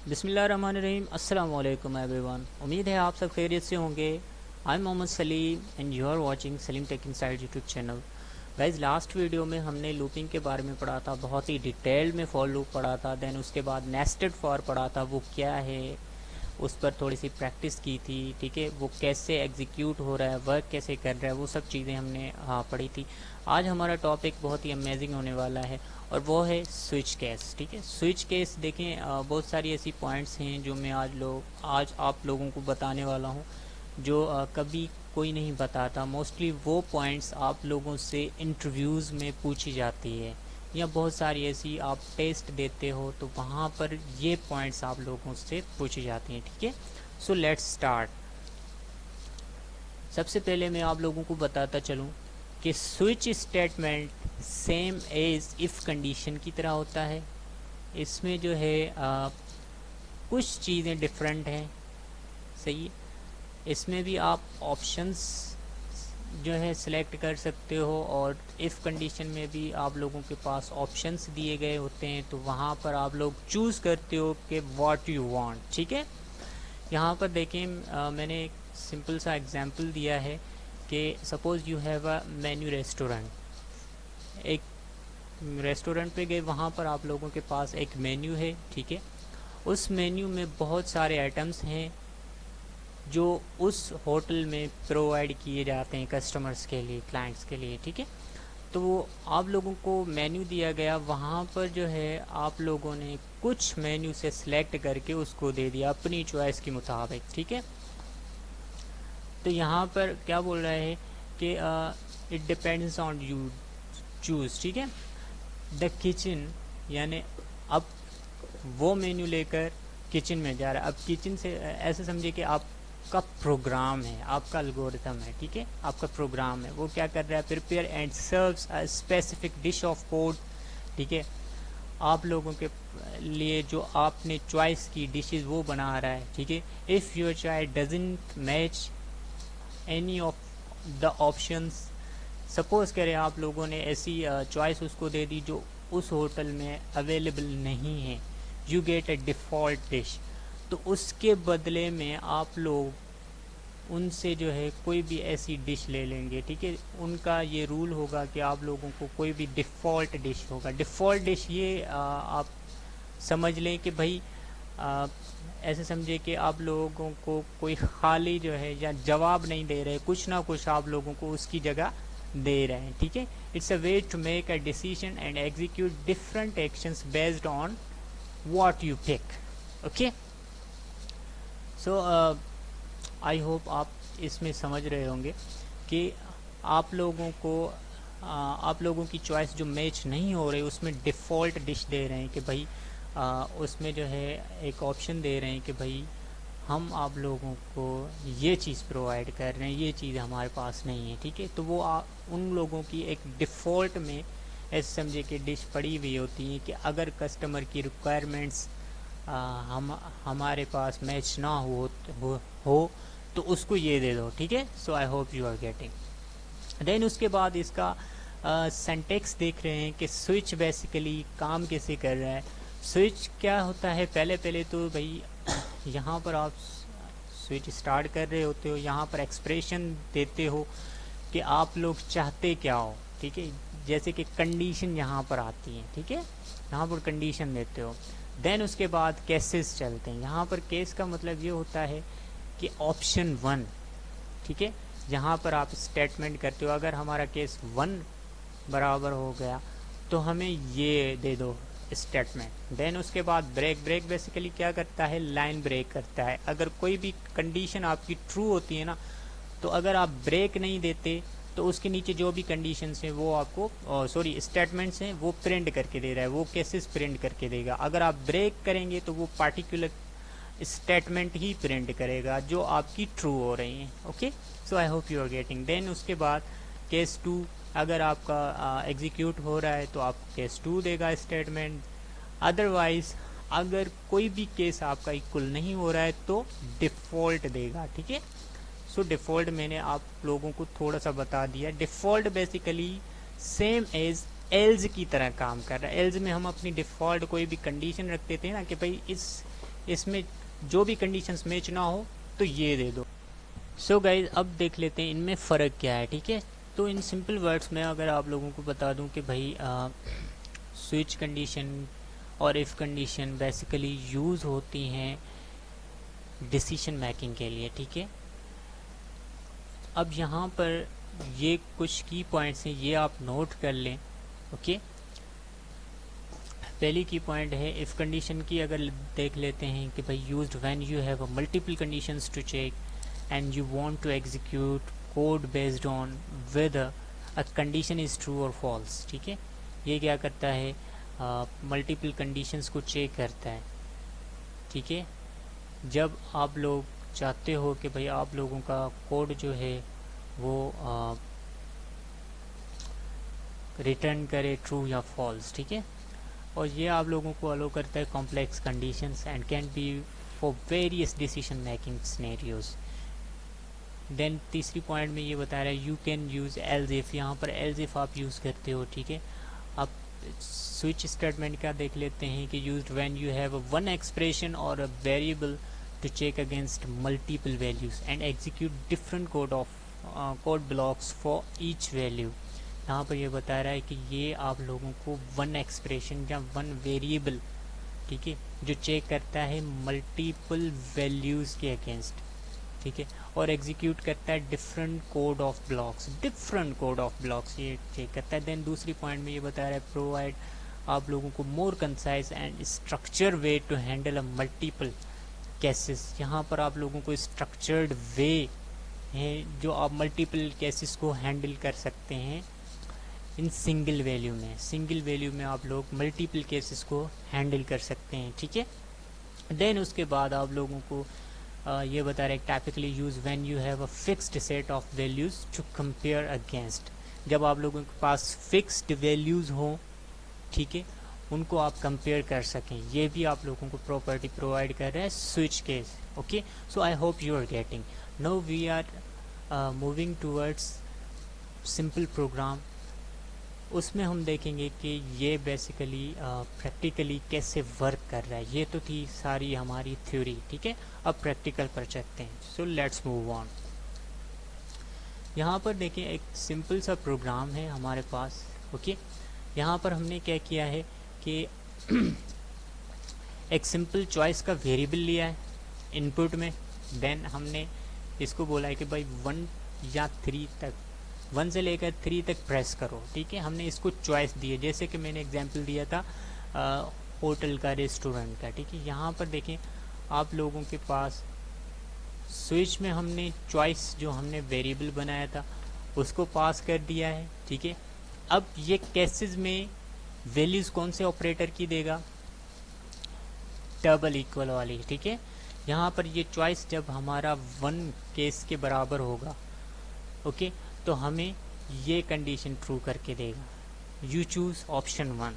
बिस्मिल्लाहिर्रहमानिर्रहीम। अस्सलाम वालेकुम एवरीवन। उम्मीद है आप सब खैरियत से होंगे। I am Mohammad Salim and you are watching Salim tech inside YouTube channel. Guys, last video में हमने लूपिंग के बारे में पढ़ा था, बहुत ही डिटेल में फॉर लूप पढ़ा था। देन उसके बाद नेस्टेड फॉर पढ़ा था, वो क्या है उस पर थोड़ी सी प्रैक्टिस की थी। ठीक है, वो कैसे एग्जीक्यूट हो रहा है, वर्क कैसे कर रहा है, वो सब चीज़ें हमने पढ़ी थी। आज हमारा टॉपिक बहुत ही अमेजिंग होने वाला है और वो है स्विच केस। ठीक है, स्विच केस देखें, बहुत सारी ऐसी पॉइंट्स हैं जो मैं आज आप लोगों को बताने वाला हूँ, जो कभी कोई नहीं बताता। मोस्टली वो पॉइंट्स आप लोगों से इंटरव्यूज़ में पूछी जाती है, या बहुत सारी ऐसी आप टेस्ट देते हो तो वहाँ पर ये पॉइंट्स आप लोगों से पूछी जाती हैं। ठीक है, सो लेट्स स्टार्ट। सबसे पहले मैं आप लोगों को बताता चलूँ कि switch statement same as if condition की तरह होता है। इसमें जो है कुछ चीज़ें डिफरेंट हैं। सही है, इसमें भी आप ऑप्शंस जो है सिलेक्ट कर सकते हो, और इफ़ कंडीशन में भी आप लोगों के पास ऑप्शंस दिए गए होते हैं, तो वहाँ पर आप लोग चूज़ करते हो कि व्हाट यू वांट। ठीक है, यहाँ पर देखें, मैंने एक सिंपल सा एग्जांपल दिया है कि suppose you have a menu restaurant. एक रेस्टोरेंट पे गए, वहाँ पर आप लोगों के पास एक मेन्यू है। ठीक है, उस मेन्यू में बहुत सारे आइटम्स हैं जो उस होटल में प्रोवाइड किए जाते हैं कस्टमर्स के लिए, क्लाइंट्स के लिए। ठीक है, तो वो आप लोगों को मेन्यू दिया गया, वहाँ पर जो है आप लोगों ने कुछ मेन्यू से सिलेक्ट करके उसको दे दिया अपनी चॉइस के मुताबिक। ठीक है, तो यहाँ पर क्या बोल रहा है कि it depends on you choose. ठीक है, द किचन, यानी अब वो मेन्यू लेकर किचन में जा रहा है। अब किचन से ऐसे समझिए कि आपका प्रोग्राम है, आपका एल्गोरिथम है। ठीक है, आपका प्रोग्राम है, वो क्या कर रहा है, prepare and serves a specific dish of code. ठीक है, आप लोगों के लिए जो आपने चॉइस की डिशेस वो बना रहा है। ठीक है, if your child doesn't match any of the options, suppose करें आप लोगों ने ऐसी चॉइस उसको दे दी जो उस होटल में अवेलेबल नहीं है, you get A default dish. तो उसके बदले में आप लोग उनसे जो है कोई भी ऐसी डिश ले लेंगे। ठीक है, उनका ये रूल होगा कि आप लोगों को कोई भी डिफ़ॉल्ट डिश होगा। डिफ़ॉल्ट डिश ये आप समझ लें कि भाई, आ, ऐसे समझे कि आप लोगों को कोई खाली जो है या जवाब नहीं दे रहे, कुछ ना कुछ आप लोगों को उसकी जगह दे रहे हैं। ठीक है, it's a way to make a decision and execute different actions based on what you pick. Okay, so I hope आप इसमें समझ रहे होंगे कि आप लोगों को आप लोगों की चॉइस जो मैच नहीं हो रही उसमें डिफ़ॉल्ट डिश दे रहे हैं कि भाई, उसमें जो है एक ऑप्शन दे रहे हैं कि भाई हम आप लोगों को ये चीज़ प्रोवाइड कर रहे हैं, ये चीज़ हमारे पास नहीं है। ठीक है, तो वो उन लोगों की एक डिफ़ॉल्ट में ऐसे समझे कि डिश पड़ी हुई होती है कि अगर कस्टमर की रिक्वायरमेंट्स हम हमारे पास मैच ना हो तो उसको ये दे दो। ठीक है, so I hope you are getting. Then उसके बाद इसका सिंटैक्स देख रहे हैं कि स्विच बेसिकली काम कैसे कर रहा है। स्विच क्या होता है, पहले तो भाई यहाँ पर आप स्विच स्टार्ट कर रहे होते हो, यहाँ पर एक्सप्रेशन देते हो कि आप लोग चाहते क्या हो। ठीक है, जैसे कि कंडीशन यहाँ पर आती है। ठीक है, यहाँ पर कंडीशन देते हो। देन उसके बाद केसेस चलते हैं। यहाँ पर केस का मतलब ये होता है कि ऑप्शन 1। ठीक है, यहाँ पर आप स्टेटमेंट करते हो, अगर हमारा केस 1 बराबर हो गया तो हमें ये दे दो स्टेटमेंट। देन उसके बाद ब्रेक बेसिकली क्या करता है, लाइन ब्रेक करता है। अगर कोई भी कंडीशन आपकी ट्रू होती है ना, तो अगर आप ब्रेक नहीं देते तो उसके नीचे जो भी कंडीशंस हैं वो आपको स्टेटमेंट्स हैं वो प्रिंट करके दे रहा है, वो केसेस प्रिंट करके देगा। अगर आप ब्रेक करेंगे तो वो पार्टिकुलर स्टेटमेंट ही प्रिंट करेगा जो आपकी ट्रू हो रही हैं। Okay, so I hope you are getting. Then उसके बाद केस 2, अगर आपका एग्जीक्यूट हो रहा है तो आपको केस 2 देगा स्टेटमेंट। अदरवाइज अगर कोई भी केस आपका इक्वल नहीं हो रहा है तो डिफ़ॉल्ट देगा। ठीक है, सो डिफ़ॉल्ट मैंने आप लोगों को थोड़ा सा बता दिया। Default basically same as else की तरह काम कर रहा है। एल्स में हम अपनी डिफ़ॉल्ट कोई भी कंडीशन रख देते हैं ना कि भाई इस इसमें जो भी कंडीशंस मैच ना हो तो ये दे दो। सो गाइज अब देख लेते हैं इनमें फ़र्क क्या है, ठीक है। तो इन सिंपल वर्ड्स में अगर आप लोगों को बता दूं कि भाई स्विच कंडीशन और इफ़ कंडीशन बेसिकली यूज़ होती हैं डिसीजन मेकिंग के लिए, ठीक है। अब यहाँ पर ये कुछ की पॉइंट्स हैं, ये आप नोट कर लें, ओके। पहली की पॉइंट है इफ़ कंडीशन की, अगर देख लेते हैं कि भाई used when you have a multiple conditions to check and you want to execute code based on whether a condition is true और फॉल्स, ठीक है। ये क्या करता है, मल्टीपल कंडीशंस को चेक करता है, ठीक है। जब आप लोग चाहते हो कि भाई आप लोगों का कोड जो है वो रिटर्न करे ट्रू या फॉल्स, ठीक है। और ये आप लोगों को अलो करता है complex conditions and can be for various decision making scenarios. Then तीसरी पॉइंट में ये बता रहा है you can use else if, यहाँ पर एल्स इफ आप यूज़ करते हो, ठीक है। अब स्विच स्टेटमेंट का देख लेते हैं कि used when you have one expression और a variable to check against multiple values and execute different code blocks for each value. यहाँ पर ये बता रहा है कि ये आप लोगों को वन एक्सप्रेशन या वन वेरिएबल, ठीक है, जो चेक करता है मल्टीपल वैल्यूज़ के अगेंस्ट, ठीक है, और एग्जीक्यूट करता है डिफरेंट कोड ऑफ ब्लॉक्स, ये चेक करता है। देन दूसरी पॉइंट में ये बता रहा है प्रोवाइड आप लोगों को more concise and structure way to handle a multiple cases. यहाँ पर आप लोगों को स्ट्रक्चर्ड वे है जो आप मल्टीपल केसेस को हैंडल कर सकते हैं इन सिंगल वैल्यू में आप लोग मल्टीपल केसेस को हैंडल कर सकते हैं, ठीक है। देन उसके बाद आप लोगों को ये बता रहे typically use when you have a fixed set of values to compare against. जब आप लोगों के पास फिक्स्ड वैल्यूज़ हों, ठीक है, उनको आप कंपेयर कर सकें, ये भी आप लोगों को प्रॉपर्टी प्रोवाइड कर रहा है switch case, okay. So I hope you are getting. Now we are moving towards simple program. उसमें हम देखेंगे कि ये बेसिकली प्रैक्टिकली कैसे वर्क कर रहा है। ये तो थी सारी हमारी थ्योरी, ठीक है। अब प्रैक्टिकल पर चलते हैं। So let's move on. यहाँ पर देखिए एक सिंपल सा प्रोग्राम है हमारे पास, ओके। यहाँ पर हमने क्या किया है कि एक सिंपल चॉइस का वेरिएबल लिया है इनपुट में। देन हमने इसको बोला है कि भाई 1 या 3 तक, 1 से लेकर 3 तक प्रेस करो, ठीक है। हमने इसको चॉइस दी है, जैसे कि मैंने एग्जांपल दिया था होटल का, रेस्टोरेंट का, ठीक है। यहाँ पर देखें आप लोगों के पास स्विच में हमने चॉइस जो हमने वेरिएबल बनाया था उसको पास कर दिया है, ठीक है। अब ये केसेस में वैल्यूज़ कौन से ऑपरेटर की देगा, डबल इक्वल वाली, ठीक है। यहाँ पर ये चॉइस जब हमारा 1 केस के बराबर होगा, ओके, तो हमें ये कंडीशन ट्रू करके देगा, यू चूज़ ऑप्शन 1।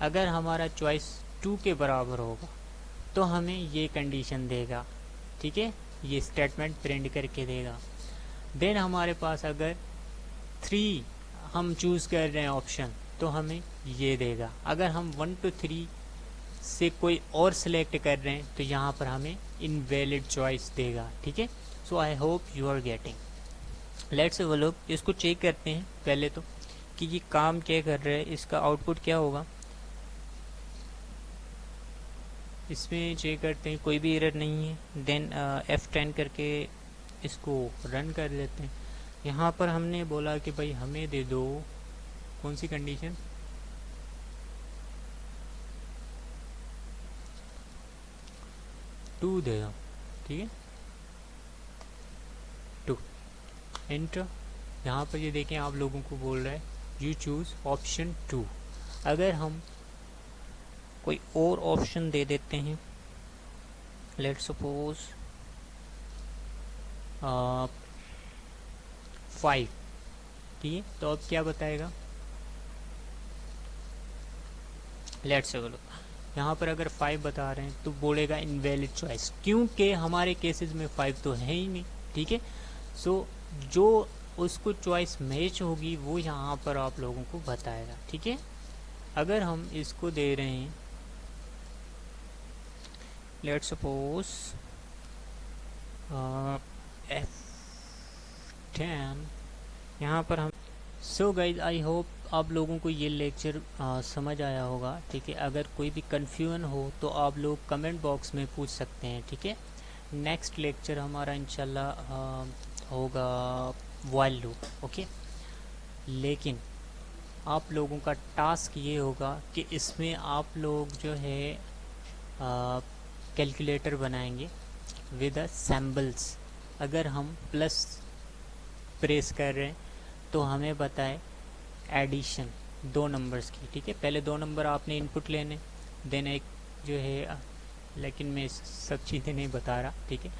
अगर हमारा चॉइस 2 के बराबर होगा तो हमें ये कंडीशन देगा, ठीक है, ये स्टेटमेंट प्रिंट करके देगा। देन हमारे पास अगर 3 हम चूज़ कर रहे हैं ऑप्शन तो हमें ये देगा। अगर हम 1 to 3 से कोई और सिलेक्ट कर रहे हैं तो यहाँ पर हमें इनवैलिड चॉइस देगा, ठीक है। So I hope you are getting. Let's have a look. इसको चेक करते हैं पहले तो कि ये काम क्या कर रहा है, इसका आउटपुट क्या होगा। इसमें चेक करते हैं, कोई भी एरर नहीं है। देन F10 करके इसको रन कर लेते हैं। यहाँ पर हमने बोला कि भाई हमें दे दो कौन सी कंडीशन, टू दे दो, ठीक है, 2 एंटर। यहाँ पर ये देखें आप लोगों को बोल रहा है यू चूज़ ऑप्शन 2। अगर हम कोई और ऑप्शन दे देते हैं, लेट्स सपोज 5, ठीक है, तो अब क्या बताएगा, लेट्स हैव अ लुक। यहाँ पर अगर 5 बता रहे हैं तो बोलेगा इनवैलिड चॉइस, क्योंकि हमारे केसेस में 5 तो है ही नहीं, ठीक है। सो जो उसको चॉइस मैच होगी वो यहाँ पर आप लोगों को बताएगा, ठीक है। अगर हम इसको दे रहे हैं लेट्स सपोज F10 यहाँ पर हम। सो गाइज, आई होप आप लोगों को ये लेक्चर समझ आया होगा, ठीक है। अगर कोई भी कन्फ्यूजन हो तो आप लोग कमेंट बॉक्स में पूछ सकते हैं, ठीक है। नेक्स्ट लेक्चर हमारा इंशाल्लाह होगा व्हाइल लूप, ओके। लेकिन आप लोगों का टास्क ये होगा कि इसमें आप लोग जो है कैलकुलेटर बनाएंगे विद सैम्बल्स। अगर हम प्लस प्रेस कर रहे हैं तो हमें बताए एडिशन 2 नंबर्स की, ठीक है। पहले 2 नंबर आपने इनपुट लेने, देन एक जो है, लेकिन मैं सब चीज़ें नहीं बता रहा, ठीक है।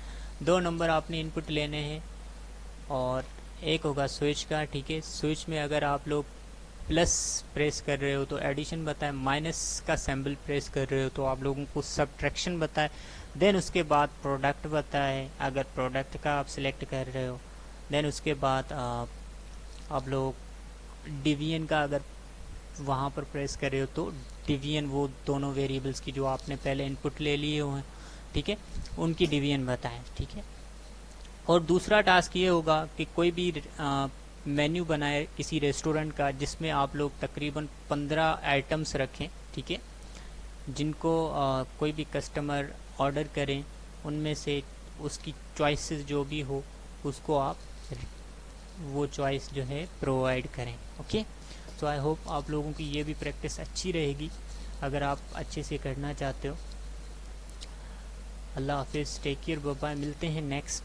2 नंबर आपने इनपुट लेने हैं और एक होगा स्विच का, ठीक है। स्विच में अगर आप लोग प्लस प्रेस कर रहे हो तो एडिशन बताए, माइनस का सैम्बल प्रेस कर रहे हो तो आप लोगों को सब्ट्रैक्शन बताए, देन उसके बाद प्रोडक्ट बताए अगर प्रोडक्ट का आप सिलेक्ट कर रहे हो, देन उसके बाद आप लोग डिवीजन का अगर वहाँ पर प्रेस कर रहे हो तो डिवीजन, वो दोनों वेरिएबल्स की जो आपने पहले इनपुट ले लिए हुए हैं, ठीक है, उनकी डिवीजन बताएं, ठीक है। और दूसरा टास्क ये होगा कि कोई भी मेन्यू बनाए किसी रेस्टोरेंट का जिसमें आप लोग तकरीबन 15 आइटम्स रखें, ठीक है, जिनको कोई भी कस्टमर ऑर्डर करें उनमें से उसकी चॉइसेस जो भी हो उसको आप वो चॉइस जो है प्रोवाइड करें, ओके। तो आई होप आप लोगों की ये भी प्रैक्टिस अच्छी रहेगी अगर आप अच्छे से करना चाहते हो। अल्लाह हाफिज़, टेक केयर, बाय बाय, मिलते हैं नेक्स्ट